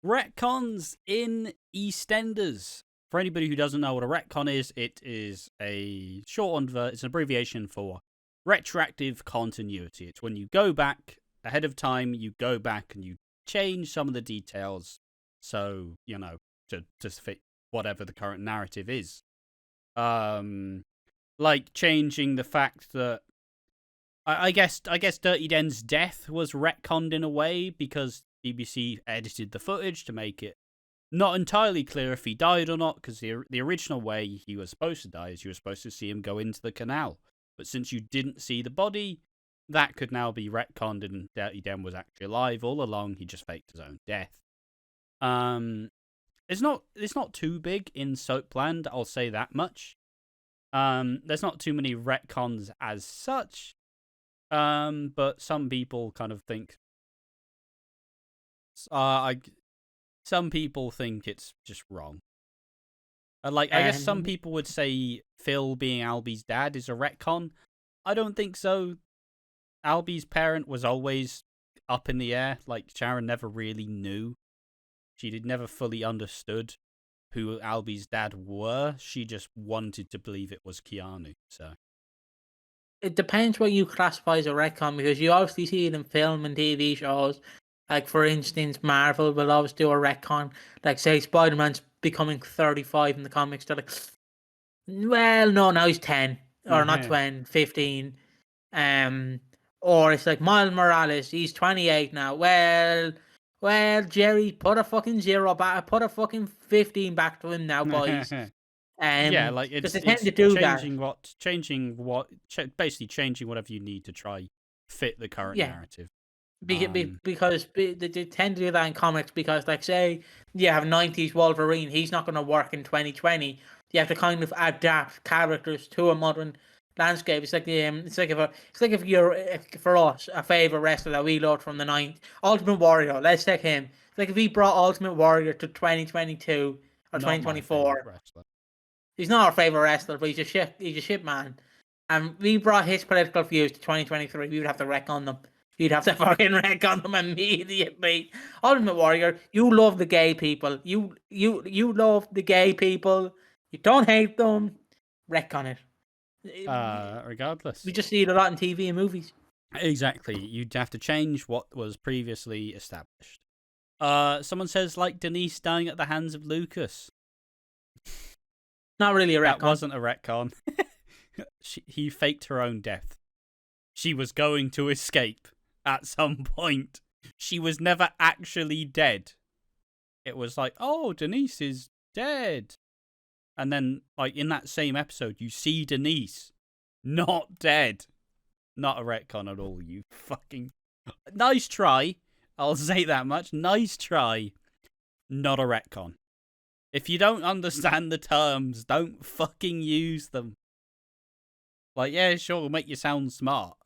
Retcons in EastEnders. For anybody who doesn't know what a retcon is, it is a it's an abbreviation for retroactive continuity. It's when you go back ahead of time, you go back and you change some of the details so, to fit whatever the current narrative is. Like changing the fact that I guess Dirty Den's death was retconned in a way because BBC edited the footage to make it not entirely clear if he died or not, because the original way he was supposed to die is you were supposed to see him go into the canal. But since you didn't see the body, that could now be retconned, and Dirty Den was actually alive all along. He just faked his own death. It's not too big in Soapland, I'll say that much. There's not too many retcons as such, but some people kind of think. Some people think it's just wrong. I guess some people would say Phil being Albie's dad is a retcon. I don't think so. Albie's parent was always up in the air. Like, Sharon never really knew. She never fully understood who Albie's dad were. She just wanted to believe it was Keanu. So it depends what you classify as a retcon, because you obviously see it in film and TV shows. Like, for instance, Marvel will always do a retcon. Like, say, Spider-Man's becoming 35 in the comics. They're like, well, no, now he's 10. Or not 20, 15. Or it's like, Miles Morales, he's 28 now. Well, Jerry, put a fucking 0 back. Put a fucking 15 back to him now, boys. Yeah, like, it's basically changing whatever you need to try fit the current narrative. Because they tend to do that in comics, because, like, say you have 90s Wolverine, he's not going to work in 2020. You have to kind of adapt characters to a modern landscape. It's like if you're, for us, a favorite wrestler that we loved from the 90s, Ultimate Warrior. Let's take him. It's like if we brought Ultimate Warrior to 2022 or 2024. He's not our favorite wrestler, but he's a shit man. And we brought his political views to 2023. We would have to wreck on them. You'd have to fucking wreck on them immediately. Ultimate Warrior, you love the gay people. You love the gay people. You don't hate them. Wreck on it. Regardless. We just see it a lot in TV and movies. Exactly. You'd have to change what was previously established. Someone says, like Denise dying at the hands of Lucas. Not really a retcon. That wasn't a retcon. He faked her own death. She was going to escape at some point. She was never actually dead. It was like, oh, Denise is dead. And then, like, in that same episode, you see Denise not dead. Not a retcon at all, you fucking... Nice try. I'll say that much. Nice try. Not a retcon. If you don't understand the terms, don't fucking use them. Like, yeah, sure, it'll make you sound smart.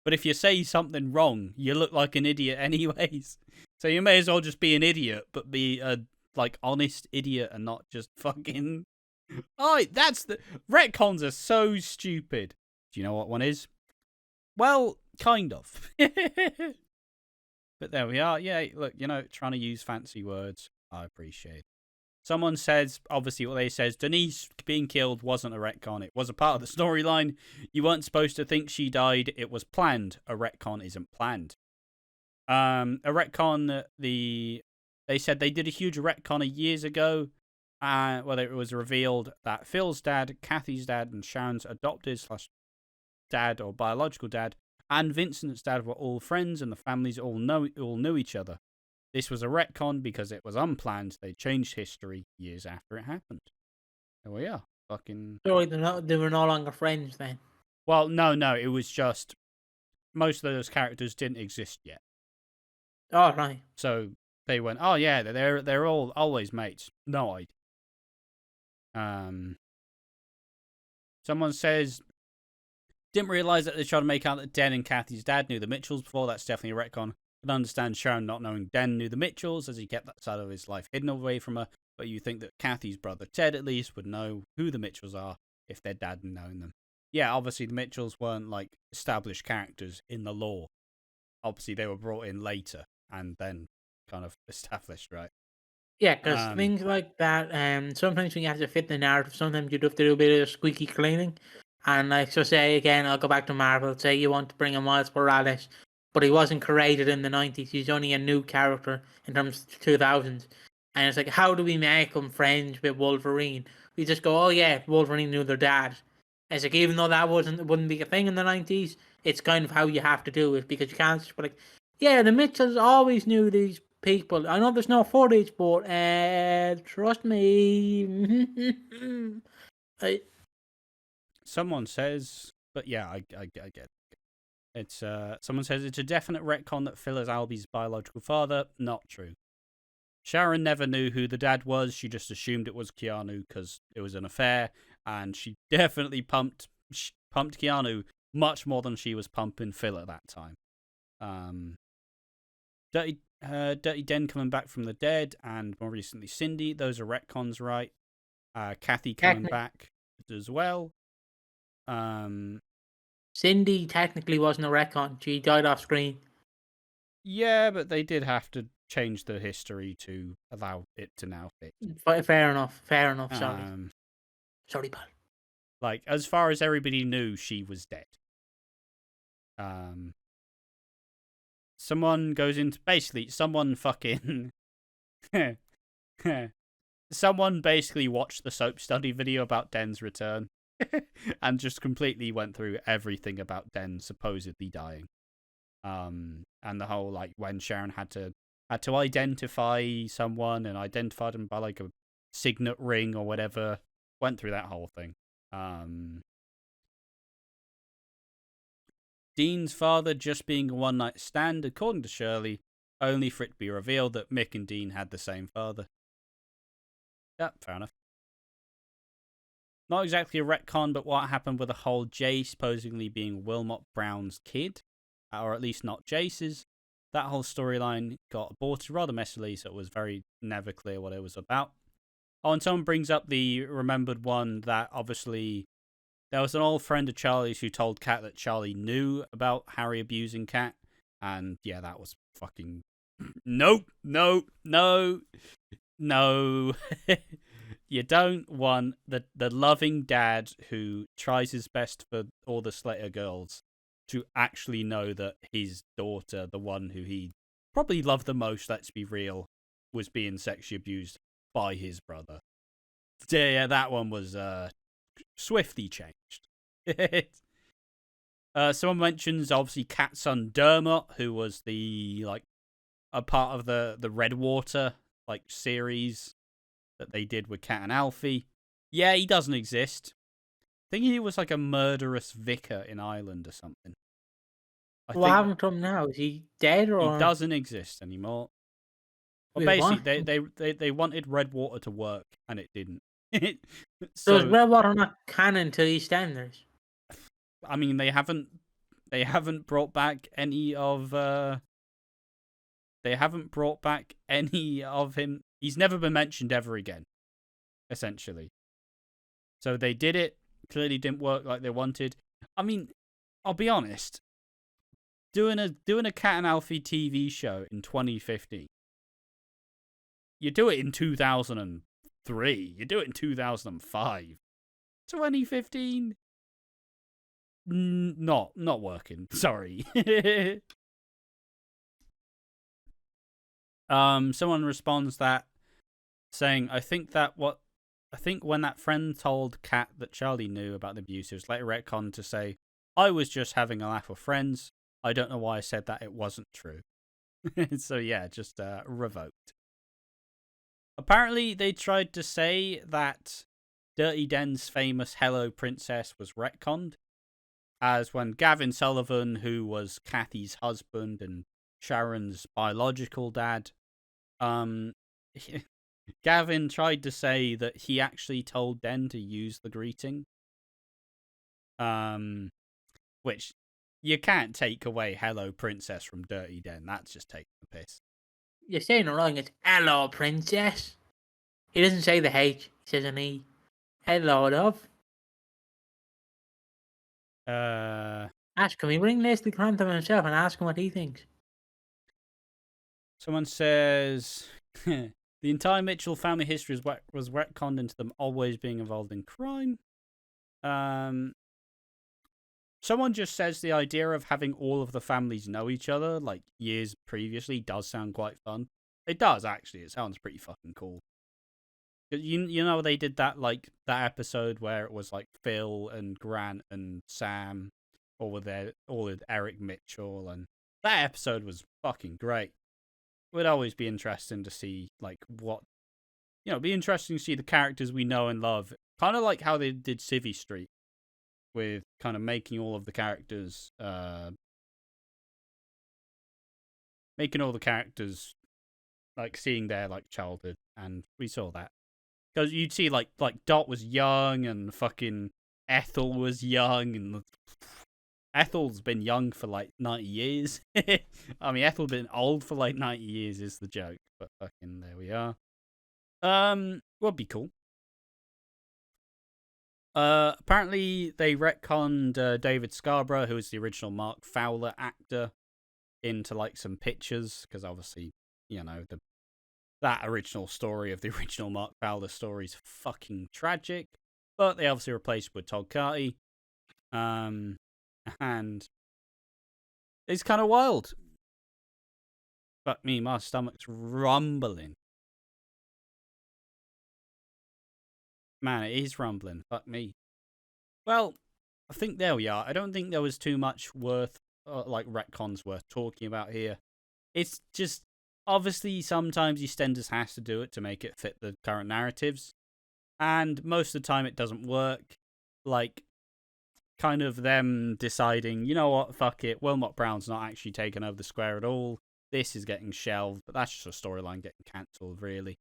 But if you say something wrong, you look like an idiot anyways. So you may as well just be an idiot, but be a, like, honest idiot and not just fucking... Oh, that's the... Retcons are so stupid. Do you know what one is? Well, kind of. But there we are. Yeah, look, trying to use fancy words. I appreciate it. Someone says, obviously what they says, Denise being killed wasn't a retcon. It was a part of the storyline. You weren't supposed to think she died. It was planned. A retcon isn't planned. A retcon, they said they did a huge retcon years ago. Whether it was revealed that Phil's dad, Kathy's dad, and Sharon's adopted / dad or biological dad, and Vincent's dad were all friends, and the families all knew each other. This was a retcon because it was unplanned. They changed history years after it happened. There we are. Fucking. So they were no longer friends then. Well, no. It was just most of those characters didn't exist yet. Oh, right. So they went, oh yeah, they're all always mates. No idea. Someone says, didn't realize that they tried to make out that Den and Kathy's dad knew the Mitchells before. That's definitely a retcon. I understand Sharon not knowing Den knew the Mitchells, as he kept that side of his life hidden away from her, but you think that Kathy's brother Ted at least would know who the Mitchells are if their dad had known them. Yeah, obviously the Mitchells weren't like established characters in the lore. Obviously they were brought in later and then kind of established, right? Yeah, because Um, things like that, sometimes when you have to fit the narrative, sometimes you do have to do a bit of squeaky cleaning. And like, so say again, I'll go back to Marvel. Say you want to bring in Miles Morales, but he wasn't created in the 90s. He's only a new character in terms of 2000s. And it's like, how do we make him friends with Wolverine? We just go, oh yeah, Wolverine knew their dad. It's like, even though that wouldn't be a thing in the 90s, it's kind of how you have to do it, because you can't just be like, yeah, the Mitchells always knew these people. I know there's no footage, but trust me. I, someone says, but yeah, I get it. It's someone says it's a definite retcon that Phil is Albie's biological father. Not true. Sharon never knew who the dad was. She just assumed it was Keanu because it was an affair, and she definitely pumped Keanu much more than she was pumping Phil at that time. Dirty Den coming back from the dead, and more recently Cindy. Those are retcons, right? Kathy coming back as well. Cindy technically wasn't a retcon. She died off screen. Yeah, but they did have to change the history to allow it to now fit. Fair enough. Sorry. Sorry, pal. Like, as far as everybody knew, she was dead. Someone goes into someone fucking someone basically watched the soap study video about Den's return and just completely went through everything about Den supposedly dying. And the whole, like, when Sharon had to identify someone and identified them by like a signet ring or whatever, went through that whole thing. Dean's father just being a one-night stand, according to Shirley, only for it to be revealed that Mick and Dean had the same father. Yeah, fair enough. Not exactly a retcon, but what happened with the whole Jay supposedly being Wilmot Brown's kid, or at least not Jace's, that whole storyline got aborted rather messily, so it was very never clear what it was about. Oh, and someone brings up the remembered one that obviously there was an old friend of Charlie's who told Kat that Charlie knew about Harry abusing Kat, and yeah, that was fucking... Nope. You don't want the loving dad who tries his best for all the Slater girls to actually know that his daughter, the one who he probably loved the most, let's be real, was being sexually abused by his brother. Yeah, that one was swiftly changed. Someone mentions obviously Kat's son Dermot, who was a part of the Redwater series that they did with Kat and Alfie. Yeah, he doesn't exist. I think he was like a murderous vicar in Ireland or something. What happened to him now? Is he dead or? He doesn't exist anymore. Well, basically, they wanted Redwater to work and it didn't. So is Redwater not canon to EastEnders? I mean, they haven't brought back any of him. He's never been mentioned ever again, essentially. So they did it. Clearly didn't work like they wanted. I mean, I'll be honest. Doing a Cat and Alfie TV show in 2015. You do it in 2003. You do it in 2005. 2015. Not working. Sorry. Someone responds that saying, I think when that friend told Kat that Charlie knew about the abuse, it was later retconned to say, I was just having a laugh with friends. I don't know why I said that. It wasn't true. So yeah, just revoked. Apparently, they tried to say that Dirty Den's famous Hello Princess was retconned, as when Gavin Sullivan, who was Kathy's husband and Sharon's biological dad, Gavin tried to say that he actually told Den to use the greeting, which you can't take away Hello Princess from Dirty Den. That's just taking the piss. You're saying it wrong. It's Hello Princess. He doesn't say the H. He says an E. Hello, love. Ash, can we bring Leslie Crantham himself and ask him what he thinks? Someone says The entire Mitchell family history was retconned into them always being involved in crime. Someone just says the idea of having all of the families know each other, like years previously, does sound quite fun. It does, actually. It sounds pretty fucking cool. You know they did that, like, that episode where it was, like, Phil and Grant and Sam, all with Eric Mitchell, and that episode was fucking great. It would always be interesting to see, like, be interesting to see the characters we know and love. Kind of like how they did Civvy Street, with kind of making all the characters, like, seeing their, like, childhood, and we saw that. Because you'd see, like Dot was young, and fucking Ethel was young, and Ethel's been young for, like, 90 years. I mean, Ethel's been old for, like, 90 years is the joke, but fucking there we are. Would be cool. Apparently they retconned David Scarborough, who was the original Mark Fowler actor, into, like, some pictures, because obviously, that original story of the original Mark Fowler story is fucking tragic. But they obviously replaced it with Todd Carty. And it's kind of wild. Fuck me, my stomach's rumbling. Man, it is rumbling. Fuck me. Well, I think there we are. I don't think there was too much retcons worth talking about here. It's just, obviously, sometimes EastEnders has to do it to make it fit the current narratives. And most of the time it doesn't work. Like, kind of them deciding, you know what, fuck it, Wilmot Brown's not actually taken over the square at all. This is getting shelved, but that's just a storyline getting cancelled, really.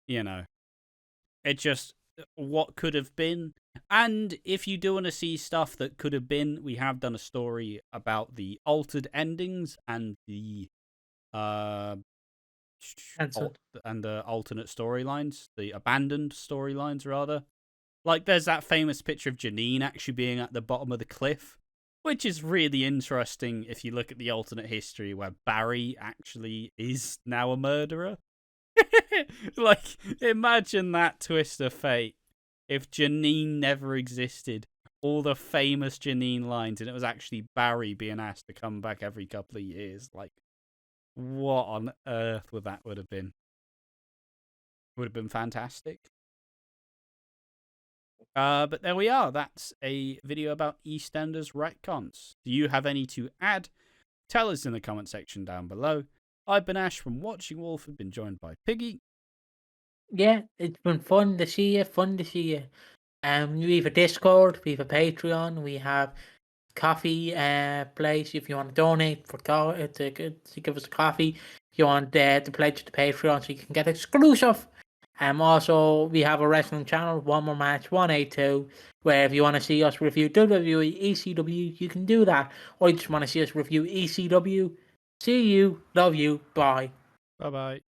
It just, what could have been. And if you do want to see stuff that could have been, we have done a story about the altered endings and the alternate storylines, the abandoned storylines, rather. Like, there's that famous picture of Janine actually being at the bottom of the cliff, which is really interesting if you look at the alternate history where Barry actually is now a murderer. Like, imagine that twist of fate. If Janine never existed, all the famous Janine lines, and it was actually Barry being asked to come back every couple of years. Like, what on earth would have been? Would have been fantastic. But there we are. That's a video about EastEnders retcons. Do you have any to add? Tell us in the comment section down below. I've been Ash from Watching Walford, been joined by Piggy. Yeah, it's been fun to see you. We have a Discord, we have a Patreon, we have coffee place if you want to donate to give us a coffee. If you want to pledge to Patreon so you can get exclusive. Also, we have a wrestling channel, One More Match 182, where if you want to see us review WWE, ECW, you can do that. Or you just want to see us review ECW. See you, love you, bye. Bye-bye.